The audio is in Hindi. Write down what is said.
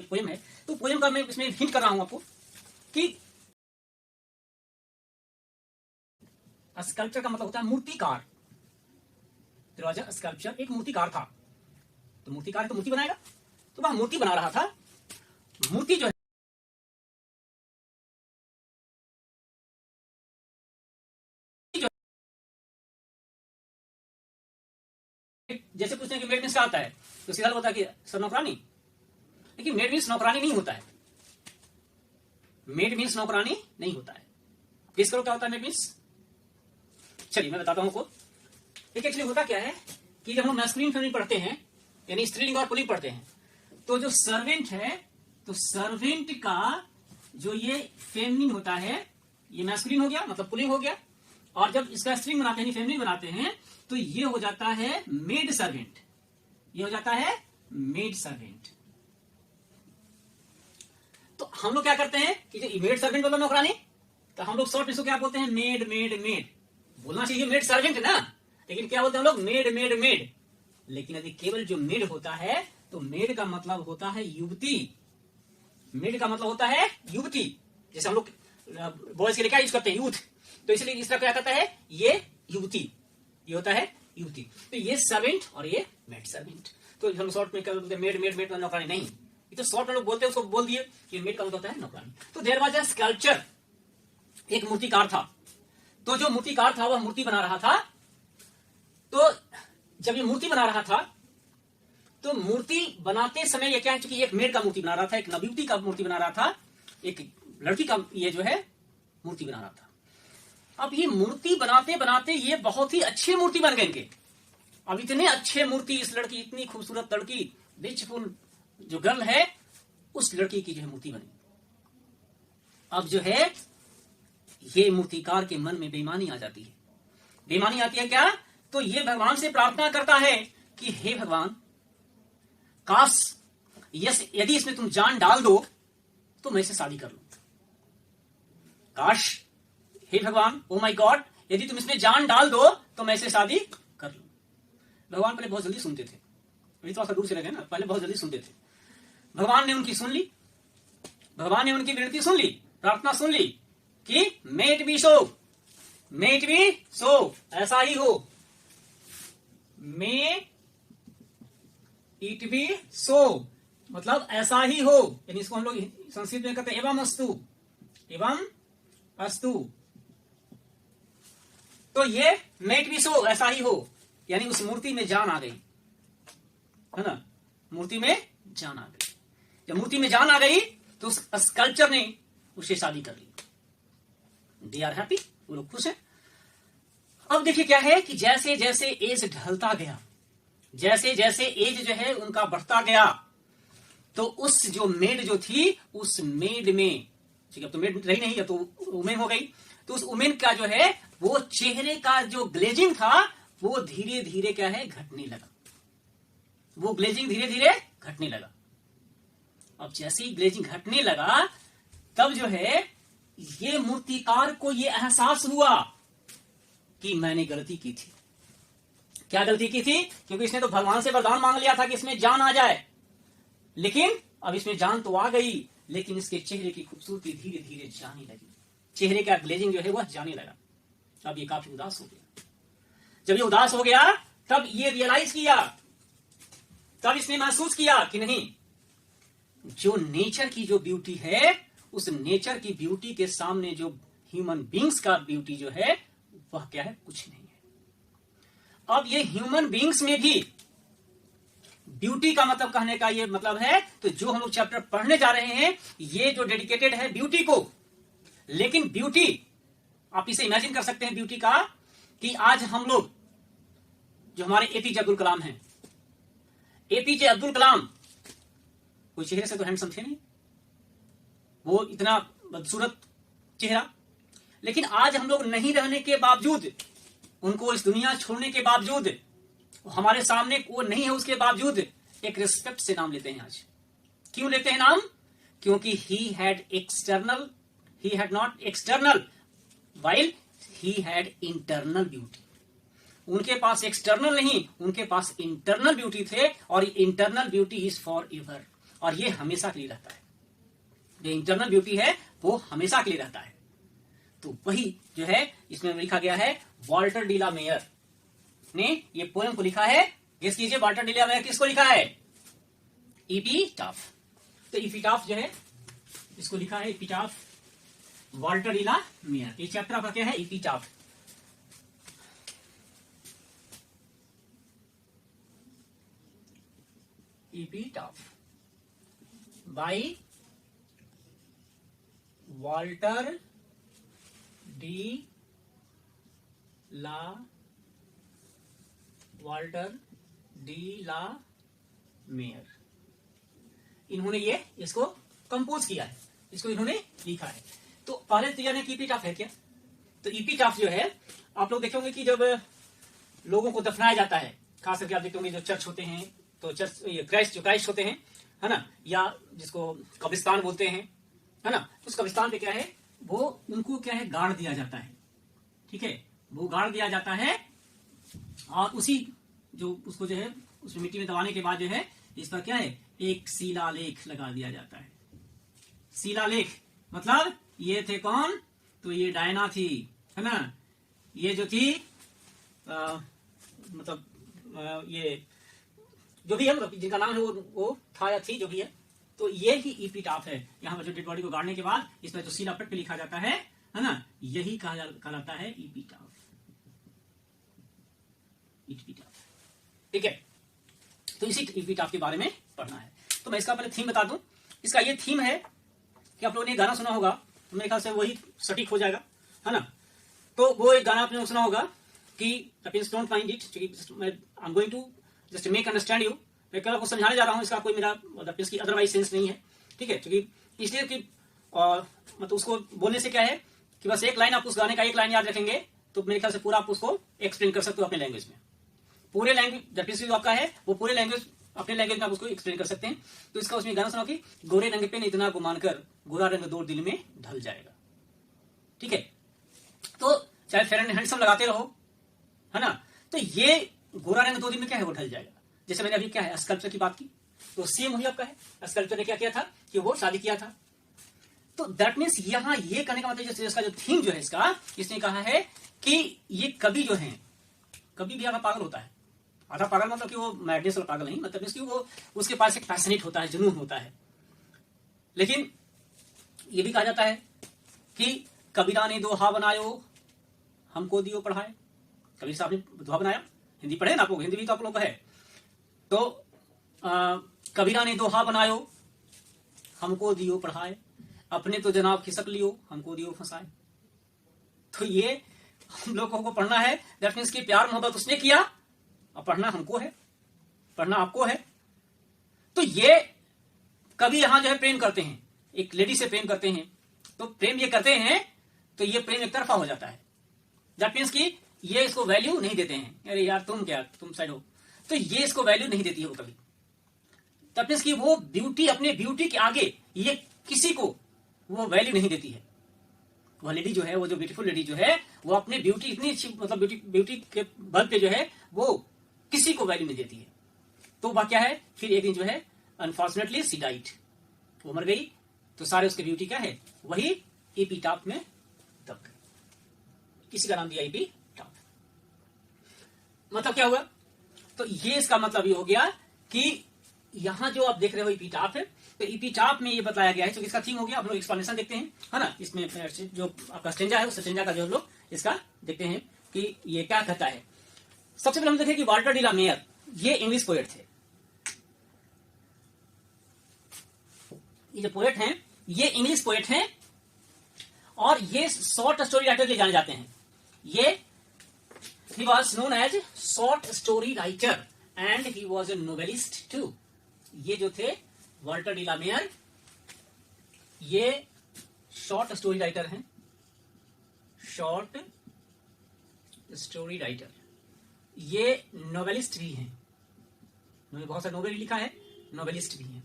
एक पोएम है, तो पोएम का मैं इसमें हिंट कर रहा हूं आपको कि स्कल्पचर का मतलब होता है मूर्तिकार। स्कल्पचर एक मूर्तिकार था, तो मूर्तिकार तो मूर्ति बनाएगा, तो वह मूर्ति बना रहा था। मूर्ति जो है जैसे पूछते हैं कि मेड मीन्स क्या आता है, तो सीधा होता है कि सर नौकरानी, लेकिन मेड मीन्स नौकरानी नहीं होता है। मेड मीन्स नौकरानी नहीं होता है। गेस करो क्या होता है मेड मीन्स। चलिए मैं बताता हूं आपको। एक्चुअली होता क्या है कि जब हम मैस्कुलिन फेमिनिन पढ़ते हैं, यानी स्त्रीलिंग और पुल्लिंग पढ़ते हैं, तो जो सर्वेंट है, तो सर्वेंट का जो ये फेमिनिन होता है, ये मैस्कुलिन हो गया मतलब पुल्लिंग हो गया, और जब इसका स्त्रीलिंग बनाते हैं, फेमिनिन बनाते हैं, तो ये हो जाता है मेड सर्वेंट। ये हो जाता है मेड सर्वेंट। तो हम लोग क्या करते हैं कि जो मेड सर्वेंट बोलो नौकरानी, तो हम लोग शॉर्ट में क्या बोलते हैं, मेड मेड मेड। बोलना चाहिए मेड सर्वेंट ना, लेकिन क्या बोलते हैं हम लोग, मेड मेड मेड। लेकिन यदि केवल जो मेड होता है, तो मेड का मतलब होता है युवती। मेड का मतलब होता है युवती। जैसे हम लोग बॉयज के लिए क्या यूज करते हैं, यूथ, तो इसलिए इस तरह क्या कहता है, ये युवती, ये होता है युवती। तो ये सर्वेंट और ये मेड सर्वेंट। तो हम शॉर्ट में क्या बोलते हैं, मेड मेड मेड नौकरानी नहीं, ये तो शॉर्ट में लोग बोलते हैं, उसको बोल दिए कि मेड का मतलब होता है नौकरानी। तो देयर वाज अ स्कल्पचर, एक मूर्तिकार था। तो जो मूर्तिकार था वह मूर्ति बना रहा था। तो जब ये मूर्ति बना रहा था, तो मूर्ति बनाते समय ये क्या है, चूंकि एक मेड का मूर्ति बना रहा था, एक नवयुवती का मूर्ति बना रहा था, एक लड़की का ये जो है मूर्ति बना रहा था। अब ये मूर्ति बनाते बनाते ये बहुत ही अच्छे मूर्ति बन गए इनके। अब इतने अच्छे मूर्ति, इस लड़की, इतनी खूबसूरत लड़की, ब्यूटीफुल जो गर्ल है, उस लड़की की जो है मूर्ति बनी। अब जो है ये मूर्तिकार के मन में बेईमानी आ जाती है। बेईमानी आती है क्या, तो ये भगवान से प्रार्थना करता है कि हे भगवान, काश यदि इसमें तुम जान डाल दो तो मैं इसे शादी कर लूं। काश, हे भगवान, ओ माय गॉड, यदि तुम इसमें जान डाल दो तो मैं इसे शादी कर लूं। भगवान पहले बहुत जल्दी सुनते थे, अभी थोड़ा सा दूर से लगे ना, पहले बहुत जल्दी सुनते थे। भगवान ने उनकी सुन ली, भगवान ने उनकी विनती सुन ली, प्रार्थना सुन ली कि may it be so, may it be so, ऐसा ही हो, मे इट बी सो, मतलब ऐसा ही हो। यानी इसको हम लोग संस्कृत में कहते हैं एवं अस्तु, एवं अस्तु। तो ये मे इट बी सो, ऐसा ही हो, यानी उस मूर्ति में जान आ गई, है ना, मूर्ति में जान आ गई। जब मूर्ति में जान आ गई तो उस स्कल्पचर ने उससे शादी कर ली। दे आर हैप्पी, वो लोग खुश हैं। अब देखिए क्या है कि जैसे जैसे एज ढलता गया, जैसे जैसे एज जो है उनका बढ़ता गया, तो उस जो मेड जो थी, उस मेड में, ठीक है, तो मेड रही नहीं है तो वुमेन हो गई, तो उस वुमेन का जो है वो चेहरे का जो ग्लेजिंग था वो धीरे धीरे क्या है, घटने लगा। वो ग्लेजिंग धीरे धीरे घटने लगा। अब जैसे ही ग्लेजिंग घटने लगा, तब जो है ये मूर्तिकार को ये एहसास हुआ कि मैंने गलती की थी। क्या गलती की थी, क्योंकि इसने तो भगवान से वरदान मांग लिया था कि इसमें जान आ जाए, लेकिन अब इसमें जान तो आ गई, लेकिन इसके चेहरे की खूबसूरती धीरे धीरे जाने लगी। चेहरे का ग्लेजिंग जो है वह जाने लगा। अब ये काफी उदास हो गया। जब ये उदास हो गया, तब ये रियलाइज किया, तब इसने महसूस किया कि नहीं, जो नेचर की जो ब्यूटी है, उस नेचर की ब्यूटी के सामने जो ह्यूमन बींग्स का ब्यूटी जो है वह क्या है, कुछ नहीं है। अब ये ह्यूमन बींग्स में भी ब्यूटी का मतलब कहने का ये मतलब है, तो जो हम लोग चैप्टर पढ़ने जा रहे हैं ये जो डेडिकेटेड है ब्यूटी को। लेकिन ब्यूटी, आप इसे इमेजिन कर सकते हैं ब्यूटी का, कि आज हम लोग जो हमारे एपीजे अब्दुल कलाम हैं, एपीजे अब्दुल कलाम कोई चेहरे से तो हैंडसम थे नहीं, वो इतना बदसूरत चेहरा, लेकिन आज हम लोग नहीं रहने के बावजूद, उनको इस दुनिया छोड़ने के बावजूद, हमारे सामने वो नहीं है उसके बावजूद एक रिस्पेक्ट से नाम लेते हैं आज। क्यों लेते हैं नाम, क्योंकि he had not external while he had internal beauty. उनके पास एक्सटर्नल नहीं, उनके पास इंटरनल ब्यूटी थे, और internal beauty is for ever. और ये हमेशा के लिए रहता है। जो इंटरनल ब्यूटी है वो हमेशा के लिए रहता है। तो वही जो है इसमें लिखा गया है, वाल्टर डी ला मेयर ने ये पोएम को लिखा है। गेस कीजिए वाल्टर डी ला मेयर किसको लिखा है? एपिटाफ। तो एपिटाफ जो है इसको लिखा है epitaph Walter de la Mare. ये चैप्टर आपका क्या है? Epitaph. Epitaph by Walter de la Mare. इन्होंने ये इसको कंपोज किया है, इसको इन्होंने लिखा है। तो पहले तो यानी एपिटाफ है क्या? तो एपिटाफ जो है आप लोग देखेंगे कि जब लोगों को दफनाया जाता है, खास करके आप देखते होंगे जो चर्च होते हैं, तो चर्च क्राइस्ट होते हैं, है ना, या जिसको कब्रिस्तान बोलते हैं, है ना, उस कब्रिस्तान पे क्या है, वो उनको क्या है, गाड़ दिया जाता है। ठीक है, वो गाड़ दिया जाता है और उसी जो उसको जो है उसमें मिट्टी में दबाने के बाद जो है इस पर क्या है, एक शिलालेख लगा दिया जाता है। शिलालेख मतलब ये थे कौन? तो ये डायना थी, है ना, ये जो थी ये जो भी है, मतलब जिनका नाम है वो था या थी, जो भी है। तो ये ही एपिटाफ है। यहाँ पर जो डेड बॉडी को गाड़ने के बाद इस पर जो शिलापट पे लिखा जाता है ना, यही कहलाता है एपिटाफ। ठीक है, तो इसी एपिटाफ के बारे में पढ़ना है। तो मैं इसका पहले थीम बता दूं। इसका ये थीम है कि आप लोगों ने गाना सुना होगा, तो मेरे ख्याल से वही सटीक हो जाएगा, है ना। तो वो एक गाना आपने सुना होगा कि don't mind it, I am going to just make understand you. मैं कल आपको समझाने जा रहा हूँ, इसका कोई मेरा की अदरवाइज सेंस नहीं है। ठीक है, क्योंकि इसलिए कि मतलब उसको बोलने से क्या है कि बस एक लाइन, आप उस गाने का एक लाइन याद रखेंगे तो मेरे ख्याल से पूरा आप उसको एक्सप्लेन कर सकते हो अपने लैंग्वेज में। पूरे लैंग्वेज जो आपका है वो पूरे लैंग्वेज अपने लैंग्वेज में आप उसको एक्सप्लेन कर सकते हैं। तो इसका उसमें गाना सुना कि गोरे रंग पे इतना गुमान कर, गोरा रंग दो दिल में ढल जाएगा। ठीक है, तो चाहे फेयर एंड हैंडसम लगाते रहो, है ना, तो ये गोरा रंग दो दिल में क्या है, वो ढल जाएगा। जैसे मैंने अभी क्या है स्कल्पचर की बात की, तो सेम वही आपका है। स्कल्पचर ने क्या किया था कि वो शादी किया था। तो दैट मीन्स यहाँ ये कहने का मतलब इसका जो थीम जो है इसका, इसने कहा है कि ये कवि जो है, कभी भी आधा पागल होता है। आधा पागल मतलब कि वो मैडनेस वाला पागल नहीं, मतलब इसकी वो उसके पास एक पैशनेट होता है, जुनून होता है। लेकिन ये भी कहा जाता है कि कबीरा ने दोहा बनायो हमको दियो पढ़ाए। कबीर साहब ने दोहा बनाया, हिंदी पढ़े ना आप लोग, हिंदी भी तो आप लोग को है। तो कबीरा ने दोहा बनायो हमको दियो पढ़ाए, अपने तो जनाब खिसक लियो हमको दियो फंसाए। तो ये हम लोगों को पढ़ना है। दैट मीन्स कि प्यार मोहब्बत उसने किया और पढ़ना हमको है, पढ़ना आपको है। तो ये कभी यहां जो है प्रेम करते हैं, एक लेडी से प्रेम करते हैं, तो प्रेम ये करते हैं तो ये प्रेम एक तरफा हो जाता है। दैट मीन्स कि ये इसको वैल्यू नहीं देते हैं, अरे यार तुम क्या, तुम साइड हो, तो ये इसको वैल्यू नहीं देती है वो कभी। दैट मीन्स कि वो ब्यूटी, अपने ब्यूटी के आगे ये किसी को वो वैल्यू नहीं देती है। वह लेडी जो है, वो जो ब्यूटीफुल लेडी जो है, वो अपने ब्यूटी इतनी अच्छी, मतलब ब्यूटी के बल पे जो है वो किसी को वैल्यू नहीं देती है। तो वह क्या है, फिर एक दिन जो है अनफॉर्चुनेटली सी डाइड, वो मर गई। तो सारे उसके ब्यूटी क्या है, वही एपिटाफ में दब गए। किसी का नाम दिया एपिटाफ। मतलब क्या हुआ, तो ये इसका मतलब ये हो गया कि यहां जो आप देख रहे हो एपिटाफ है, तो एपिटाफ में ये बताया गया है, तो इसका थीम हो गया। आप लोग एक्सप्लेनेशन देखते हैं, है ना, इसमें जो आपका स्टेंजा है उस स्टेंजा का जो हम लोग इसका देखते हैं कि ये क्या कहता है। सबसे पहले हम देखें कि वाल्टर डी ला मेयर ये इंग्लिश पोएट थे। ये जो पोएट हैं ये इंग्लिश पोएट हैं और ये शॉर्ट स्टोरी राइटर के लिए जाने जाते हैं। ये he was known as short story writer and he was a novelist too. ये जो थे वाल्टर डी ला मेयर, ये शॉर्ट स्टोरी राइटर हैं, शॉर्ट स्टोरी राइटर। ये नोवेलिस्ट भी हैं, बहुत सारे नोवेल लिखा है, नोवेलिस्ट भी हैं।